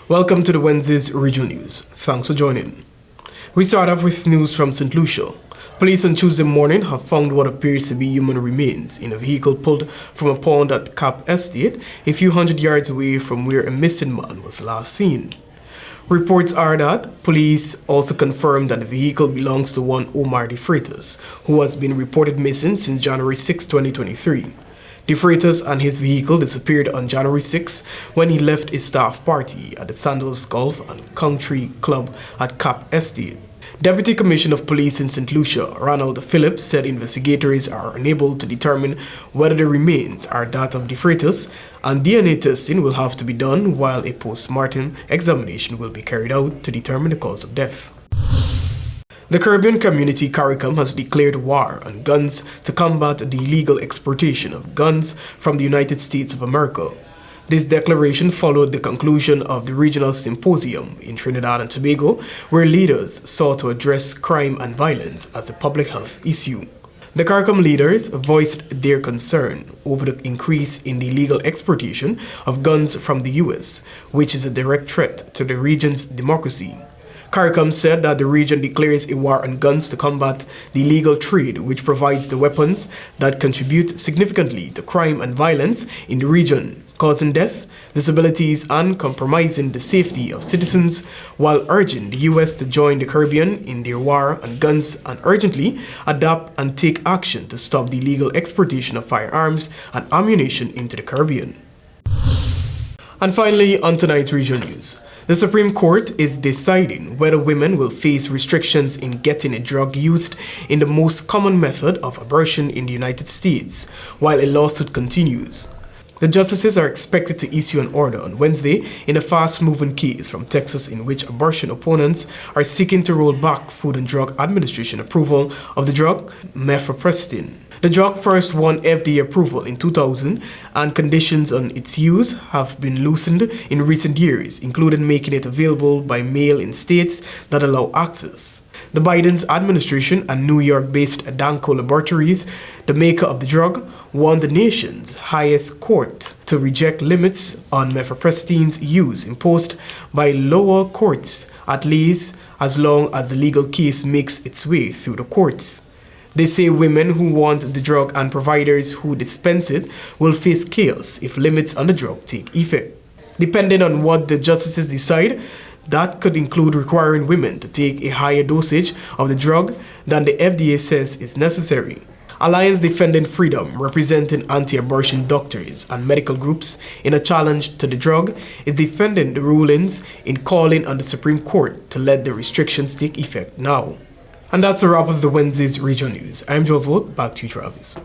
Welcome to the Wednesday's Regional News. Thanks for joining. We start off with news from St. Lucia. Police on Tuesday morning have found what appears to be human remains in a vehicle pulled from a pond at Cap Estate, a few hundred yards away from where a missing man was last seen. Reports are that police also confirmed that the vehicle belongs to one Omar De Freitas, who has been reported missing since January 6, 2023. De Freitas and his vehicle disappeared on January 6 when he left a staff party at the Sandals Golf and Country Club at Cap Estate. Deputy Commissioner of Police in St. Lucia, Ronald Phillips, said investigators are unable to determine whether the remains are that of De Freitas, and DNA testing will have to be done while a post-mortem examination will be carried out to determine the cause of death. The Caribbean community CARICOM has declared war on guns to combat the illegal exportation of guns from the United States of America. This declaration followed the conclusion of the regional symposium in Trinidad and Tobago, where leaders sought to address crime and violence as a public health issue. The CARICOM leaders voiced their concern over the increase in the illegal exportation of guns from the U.S., which is a direct threat to the region's democracy. CARICOM said that the region declares a war on guns to combat the illegal trade, which provides the weapons that contribute significantly to crime and violence in the region, causing death, disabilities, and compromising the safety of citizens, while urging the U.S. to join the Caribbean in their war on guns and urgently adapt and take action to stop the illegal exportation of firearms and ammunition into the Caribbean. And finally, on tonight's regional news. The Supreme Court is deciding whether women will face restrictions in getting a drug used in the most common method of abortion in the United States, while a lawsuit continues. The justices are expected to issue an order on Wednesday in a fast-moving case from Texas in which abortion opponents are seeking to roll back Food and Drug Administration approval of the drug mifepristone. The drug first won FDA approval in 2000, and conditions on its use have been loosened in recent years, including making it available by mail in states that allow access. The Biden's administration and New York-based Danco Laboratories, the maker of the drug, won the nation's highest court to reject limits on mifepristone's use imposed by lower courts, at least as long as the legal case makes its way through the courts. They say women who want the drug and providers who dispense it will face chaos if limits on the drug take effect. Depending on what the justices decide, that could include requiring women to take a higher dosage of the drug than the FDA says is necessary. Alliance Defending Freedom, representing anti-abortion doctors and medical groups in a challenge to the drug, is defending the rulings in calling on the Supreme Court to let the restrictions take effect now. And that's a wrap of the Wednesday's regional news. I'm Joel Vogt, back to you, Travis.